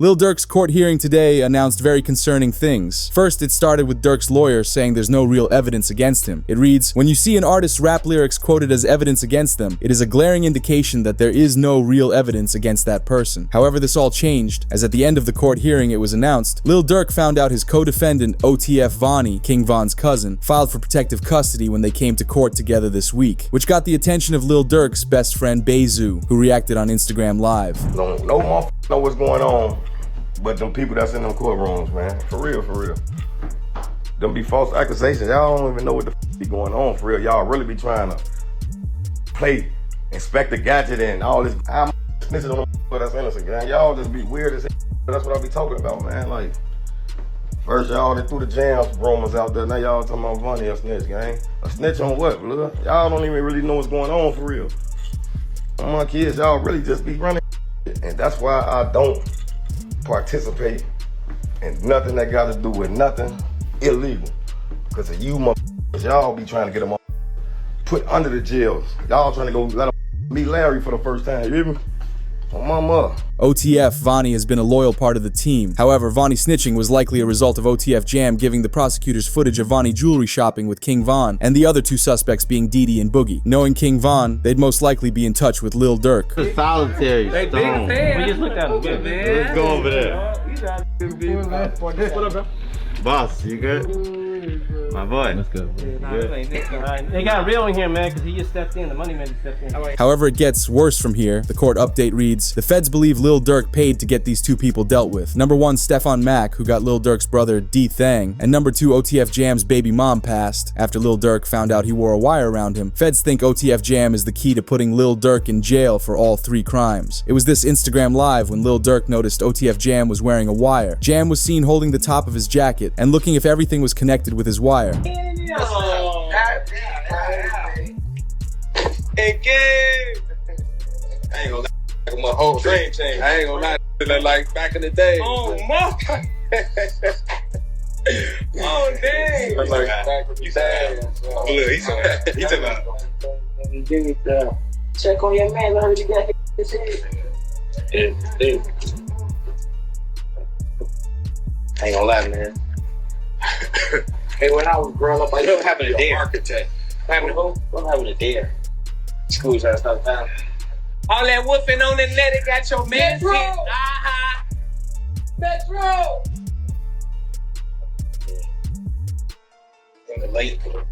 Lil Durk's court hearing today announced very concerning things. First, it started with Durk's lawyer saying there's no real evidence against him. It reads, "When you see an artist's rap lyrics quoted as evidence against them, it is a glaring indication that there is no real evidence against that person." However, this all changed, as at the end of the court hearing it was announced, Lil Durk found out his co-defendant OTF Vonni, King Von's cousin, filed for protective custody when they came to court together this week, which got the attention of Lil Durk's best friend Bezu, who reacted on Instagram Live. No motherfucker know what's going on, but them people that's in them courtrooms, man. For real, for real. Them be false accusations. Y'all don't even know what the be going on, for real. Y'all really be trying to play Inspector Gadget and all this. I'm snitching on them that's innocent, man. Y'all just be weird as hell. That's what I be talking about, man. Like, first y'all threw the jams rumors out there. Now y'all talking about Vonni a snitch, gang. A snitch on what, blood? Y'all don't even really know what's going on, for real. On my kids, y'all really just be running. And that's why I don't participate in nothing that got to do with nothing illegal. Because of you motherfuckers, y'all be trying to get them put under the jails. Y'all trying to go let them meet Larry for the first time, you hear me? On my mother. OTF Vonni has been a loyal part of the team. However, Vonni snitching was likely a result of OTF Jam giving the prosecutors footage of Vonni jewelry shopping with King Von, and the other two suspects being Didi and Boogie. Knowing King Von, they'd most likely be in touch with Lil Durk. The solitary stone. We just looked at him. Good, man. Let's go over there. What up, bro? Boss, you good? My boy. Let's go. They got real in here, man, because he just stepped in. The money man just stepped in. However, it gets worse from here. The court update reads, the feds believe Lil Durk paid to get these two people dealt with. Number 1, Stefan Mack, who got Lil Durk's brother D Thang, and number 2, OTF Jam's baby mom passed after Lil Durk found out he wore a wire around him. Feds think OTF Jam is the key to putting Lil Durk in jail for all 3 crimes. It was this Instagram Live when Lil Durk noticed OTF Jam was wearing a wire. Jam was seen holding the top of his jacket and looking if everything was connected with his wire. Oh, hey, kid. I ain't gonna lie, like my whole dream changed. I ain't gonna lie, like back in the day. Oh, my. Oh, dang. Like back in the day. Oh, look, he took out. Check on your man, I heard you got his head. Yeah. I ain't gonna lie, man. Hey, when I was growing up, I don't have a dare. Architect. What happened to dare? School's out of time. All that woofing on the net, it got your man Metro! hit. Metro!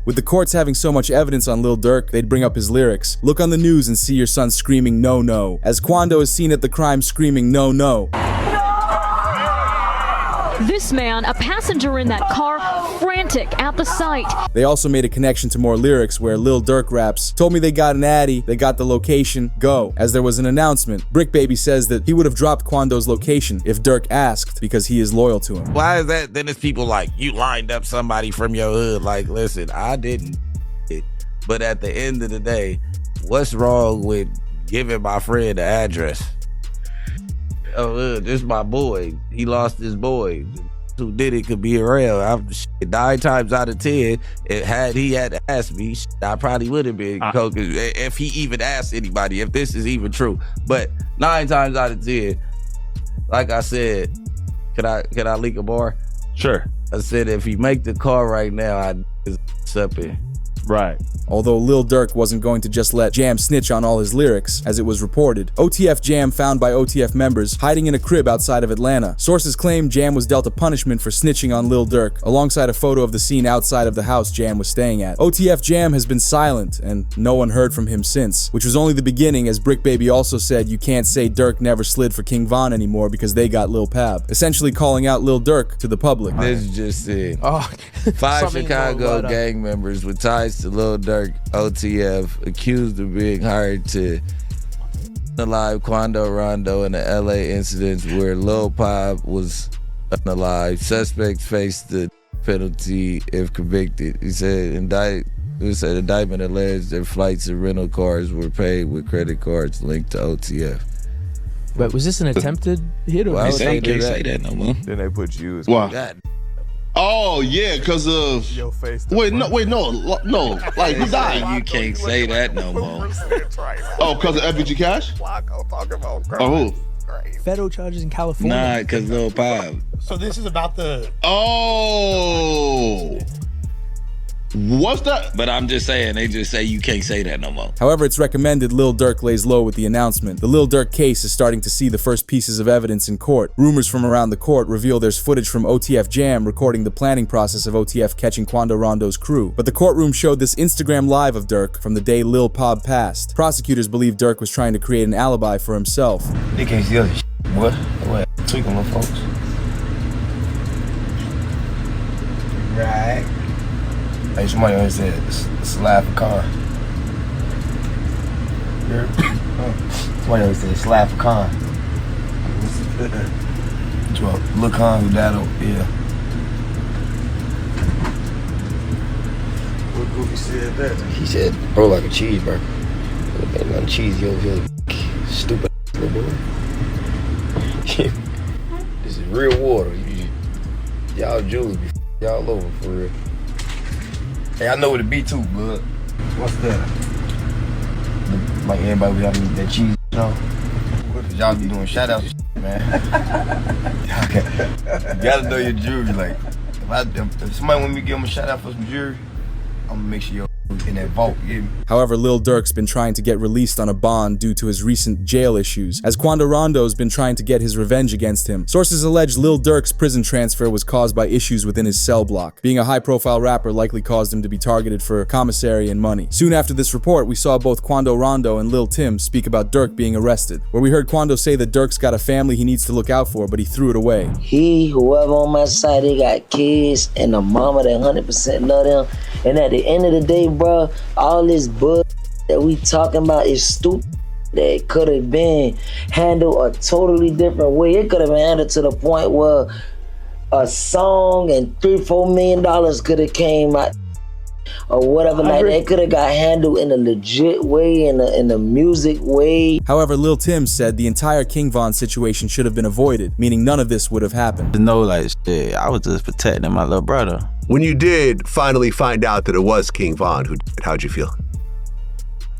With the courts having so much evidence on Lil Durk, they'd bring up his lyrics. Look on the news and see your son screaming no no, as Quando is seen at the crime screaming no no. This man, a passenger in that car, frantic at the sight. They also made a connection to more lyrics where Lil Durk raps, "Told me they got an Addy, they got the location, go." As there was an announcement, Brick Baby says that he would have dropped Quando's location if Durk asked because he is loyal to him. Why is that? Then it's people like, you lined up somebody from your hood. Like, listen, I didn't. But at the end of the day, what's wrong with giving my friend the address? Oh, this my boy. He lost his boy. Who did it could be around. 9 times out of 10, had he had asked me, I probably would have been if he even asked anybody, if this is even true. But 9 times out of 10, like I said, can I leak a bar? Sure. I said if he make the call right now, I'd something. Right. Although Lil Durk wasn't going to just let Jam snitch on all his lyrics, as it was reported, OTF Jam found by OTF members hiding in a crib outside of Atlanta. Sources claim Jam was dealt a punishment for snitching on Lil Durk, alongside a photo of the scene outside of the house Jam was staying at. OTF Jam has been silent, and no one heard from him since, which was only the beginning, as Brick Baby also said you can't say Durk never slid for King Von anymore because they got Lul Pab, essentially calling out Lil Durk to the public. This is just it. 5 Chicago gang members with ties to Lil Durk, OTF, accused of being hired to unalive Quando Rondo in the LA incidents where Lul Pab was unalive. Suspects face the penalty if convicted. He said indictment alleged that flights and rental cars were paid with credit cards linked to OTF. But was this an attempted hit or? Well, they can't say that no more. Then they put you as Why? Oh yeah, because of your face. Wait, no. Like who died? You can't say that no more. Oh, because of FBG Cash? Flacco talking about Oh, who? federal charges in California. Nah, because Lul Pab. So this is about the... Oh. What's that? But I'm just saying, they just say you can't say that no more. However, it's recommended Lil Durk lays low with the announcement. The Lil Durk case is starting to see the first pieces of evidence in court. Rumors from around the court reveal there's footage from OTF Jam recording the planning process of OTF catching Quando Rondo's crew. But the courtroom showed this Instagram live of Durk from the day Lul Pab passed. Prosecutors believe Durk was trying to create an alibi for himself. They can't see other shit, boy. What? Tweaking them folks. Right. Hey, somebody always said, slap a car. Somebody always said, slap a car. Lil Con who died over, yeah. What Goofy said that? He said, bro, like a cheeseburger. Ain't nothing cheesy over here, stupid little boy. This is real water. Y'all Jews be y'all over for real. Hey, I know what it be too, bud. What's that? Like everybody be having that cheese, you know? Cause y'all be doing shout outs and shit, man. You gotta know your jury. Like, if somebody want me to give them a shout out for some jury, I'm gonna make sure you're in that vault, you hear me? However, Lil Durk's been trying to get released on a bond due to his recent jail issues, as Quando Rondo's been trying to get his revenge against him. Sources allege Lil Durk's prison transfer was caused by issues within his cell block. Being a high-profile rapper likely caused him to be targeted for commissary and money. Soon after this report, we saw both Quando Rondo and Lil Tim speak about Durk being arrested, where we heard Quando say that Durk's got a family he needs to look out for, but he threw it away. Whoever on my side, they got kids and a mama that 100% love them. And at the end of the day, bro, all this bull that we talking about is stupid. That could have been handled a totally different way. It could have been handled to the point where a song and $3-4 million could have came out or whatever. Like that could have got handled in a legit way, in a music way. However, Lil Tim said the entire King Von situation should have been avoided, meaning none of this would have happened. No, like shit, I was just protecting my little brother. When you did finally find out that it was King Von who did it, how'd you feel?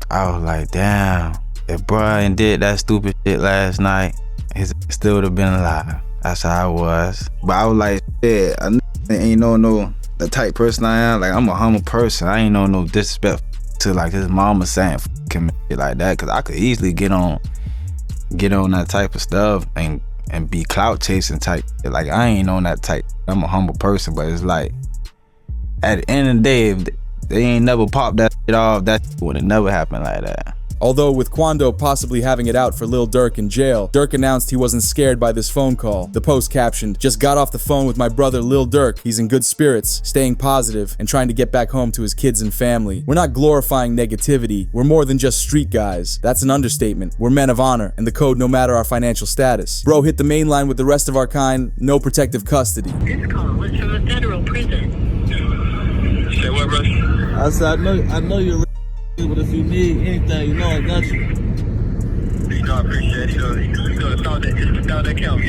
I was like, damn, if Brian did that stupid shit last night, he still would have been alive. That's how I was. But I was like, shit, I ain't no the type person I am. Like, I'm a humble person. I ain't no disrespect to like his mama saying f him shit like that, cause I could easily get on that type of stuff and be clout chasing type. Like, I ain't on that type. I'm a humble person, but it's like, at the end of the day, if they ain't never popped that shit off, that would have never happened like that. Although with Quando possibly having it out for Lil Durk in jail, Durk announced he wasn't scared by this phone call. The post captioned, "Just got off the phone with my brother Lil Durk. He's in good spirits, staying positive, and trying to get back home to his kids and family. We're not glorifying negativity. We're more than just street guys. That's an understatement. We're men of honor, and the code no matter our financial status. Bro hit the main line with the rest of our kind, no protective custody." This call was from a federal prison. Say what, bro? I said, I know you're but if you need anything, you know I got you. You know I appreciate it. You know it's all that count,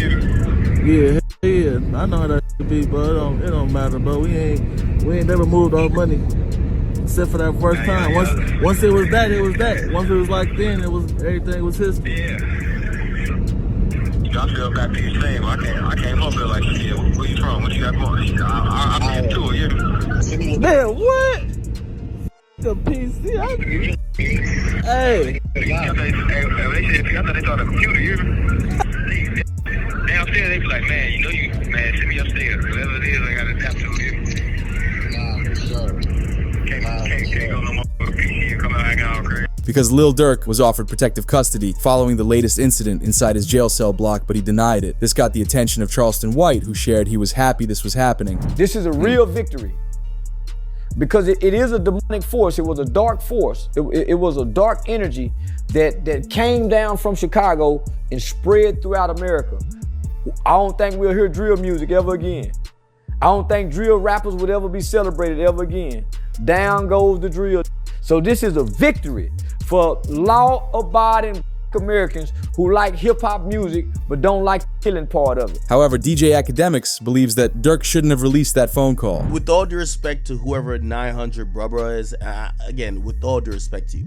Yeah, yeah. I know how that be, but it don't matter, bro. We ain't never moved our money. Except for that first time. Once it was that, it was that. Once it was like then, everything was history. Yeah. I feel back to the same. I came home there like, shit, where you from? What you got going? I been to it, yeah. Man, what? The PC. Hey. They thought they thought a computer, you downstairs, they be like, man, you know you, man, send me upstairs. Whatever it is, I got to tap to it. Can't go no more with a PC and come out acting all crazy. Because Lil Durk was offered protective custody following the latest incident inside his jail cell block, but he denied it. This got the attention of Charleston White, who shared he was happy this was happening. This is a real victory. Because it is a demonic force. It was a dark force. It was a dark energy that came down from Chicago and spread throughout America. I don't think we'll hear drill music ever again. I don't think drill rappers would ever be celebrated ever again. Down goes the drill. So this is a victory for law-abiding Americans who like hip-hop music but don't like the killing part of it. However, DJ Academics believes that Durk shouldn't have released that phone call. With all due respect to whoever 900 brother is, again, with all due respect to you,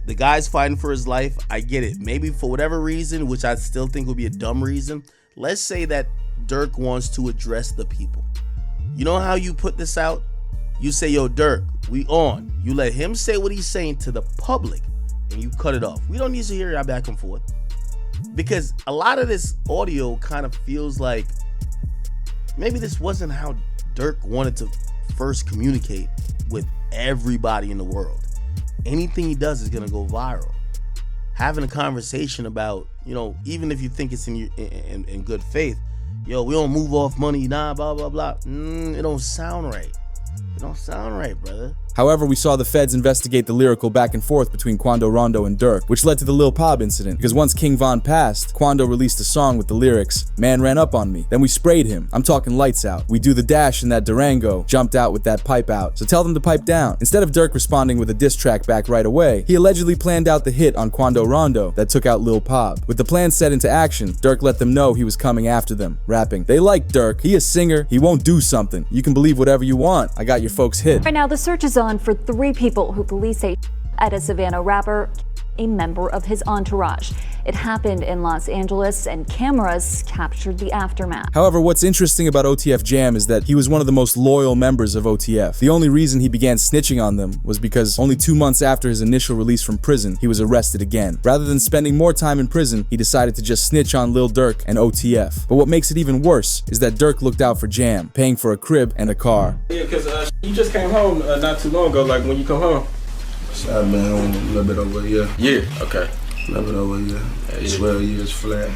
The guy's fighting for his life. I get it. Maybe for whatever reason, which I still think would be a dumb reason. Let's say that Durk wants to address the people. You know how you put this out? You say, yo, Durk, we on. You let him say what he's saying to the public and you cut it off. We don't need to hear y'all back and forth. Because a lot of this audio kind of feels like maybe this wasn't how Durk wanted to first communicate with everybody in the world. Anything he does is gonna go viral. Having a conversation about, you know, even if you think it's in good faith, yo, we don't move off money, nah, blah, blah, blah. It don't sound right. It don't sound right, brother. However, we saw the feds investigate the lyrical back and forth between Quando Rondo and Durk, which led to the Lul Pab incident, because once King Von passed, Quando released a song with the lyrics, "Man ran up on me." Then we sprayed him. I'm talking lights out. We do the dash in that Durango, jumped out with that pipe out. So tell them to pipe down. Instead of Durk responding with a diss track back right away, he allegedly planned out the hit on Quando Rondo that took out Lul Pab. With the plan set into action, Durk let them know he was coming after them, rapping, "They like Durk. He a singer. He won't do something. You can believe whatever you want. I got your folks hit." Right now, the search is on for 3 people who police say at a Savannah rapper, a member of his entourage. It happened in Los Angeles and cameras captured the aftermath. However, what's interesting about OTF Jam is that he was one of the most loyal members of OTF. The only reason he began snitching on them was because only 2 months after his initial release from prison, he was arrested again. Rather than spending more time in prison, he decided to just snitch on Lil Durk and OTF. But what makes it even worse is that Durk looked out for Jam, paying for a crib and a car. Yeah, because you just came home not too long ago, like when you come home. I've been home a little bit over a year. Yeah, okay. A little bit over a year. 12 years flat.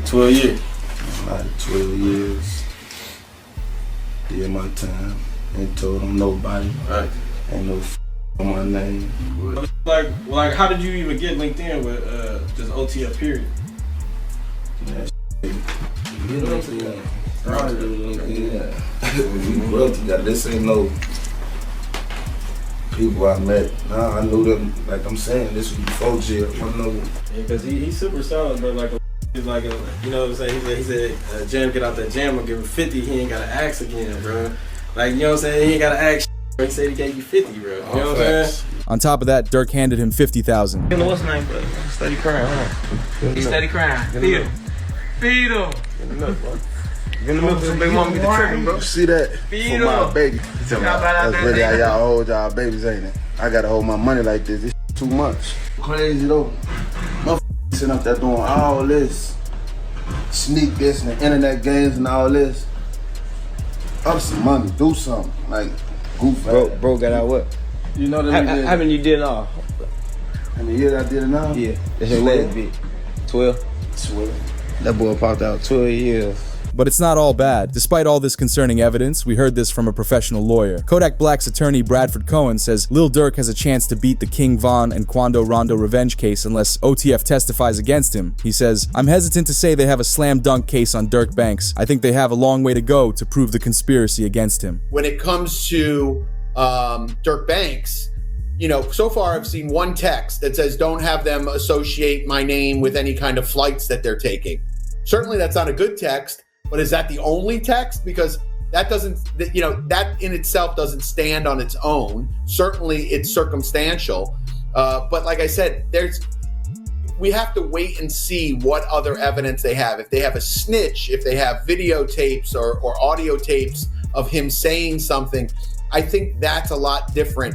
12 years? Like 12 years. Did my time. Ain't told them nobody. Right. Ain't no on my name. Like, how did you even get linked in with just OTF period? Yeah, get linked in. I do LinkedIn. We grew up together. This ain't no people I met. Nah, I knew them. Like I'm saying, this was before jail. I know. Yeah, because he's super solid, but he's like a, you know what I'm saying? He said, Jam, get out that jam, I'll give him 50. He ain't got to ask again, bro. Like, you know what I'm saying? He ain't got to ask. He said he gave you 50, bro. You know what I'm saying? On top of that, Durk handed him $50,000. You know what's name, bro? Steady crying, huh? He's steady crying. Feed him. Feed him. Get the milk, bro. Get the milk so baby mama get the tripping, bro. You see that? Feed for my him. baby. That's really how y'all hold y'all babies, ain't it? I gotta hold my money like this. It's too much. Crazy though. Motherfuckers sitting up there doing all this. Sneak this and the internet games and all this. Up some money, do something. Like, goof. Bro got out what? You know that How many you did all? How many years I did it now? Yeah. That's your last bit. 12? 12. That boy popped out 12 years. But it's not all bad. Despite all this concerning evidence, we heard this from a professional lawyer. Kodak Black's attorney Bradford Cohen says Lil Durk has a chance to beat the King Von and Quando Rondo revenge case unless OTF testifies against him. He says, "I'm hesitant to say they have a slam dunk case on Durk Banks. I think they have a long way to go to prove the conspiracy against him." When it comes to Durk Banks, you know, so far I've seen one text that says, "Don't have them associate my name with any kind of flights that they're taking." Certainly that's not a good text. But is that the only text? Because that doesn't, you know, that in itself doesn't stand on its own. Certainly it's circumstantial. But like I said, we have to wait and see what other evidence they have. If they have a snitch, if they have videotapes or audio tapes of him saying something, I think that's a lot different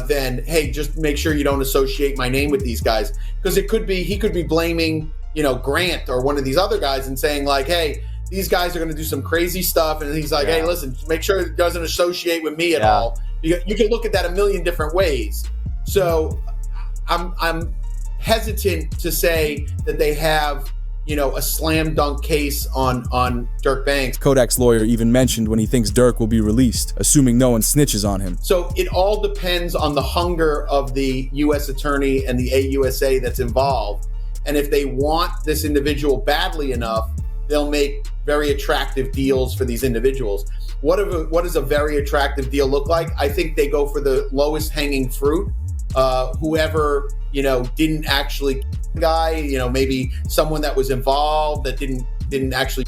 than, hey, just make sure you don't associate my name with these guys. Because he could be blaming, you know, Grant or one of these other guys and saying like, hey, these guys are going to do some crazy stuff. And he's like, hey, listen, make sure it doesn't associate with me at all. You can look at that a million different ways. So I'm hesitant to say that they have, you know, a slam dunk case on Durk Banks. Kodak's lawyer even mentioned when he thinks Durk will be released, assuming no one snitches on him. So it all depends on the hunger of the U.S. attorney and the AUSA that's involved. And if they want this individual badly enough, they'll make very attractive deals for these individuals. What does a very attractive deal look like? I think they go for the lowest hanging fruit. Whoever, you know, didn't actually guy, you know, maybe someone that was involved that didn't actually,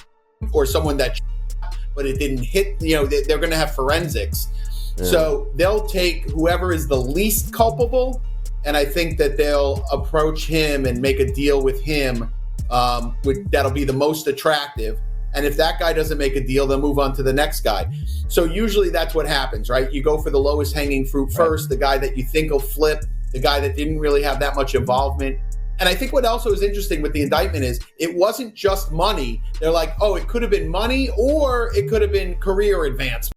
or someone that, but it didn't hit, you know, they're going to have forensics. Yeah. So they'll take whoever is the least culpable and I think that they'll approach him and make a deal with him that'll be the most attractive. And if that guy doesn't make a deal, they'll move on to the next guy. So usually that's what happens, right? You go for the lowest hanging fruit first, the guy that you think will flip, the guy that didn't really have that much involvement. And I think what also is interesting with the indictment is it wasn't just money. They're like, oh, it could have been money or it could have been career advancement.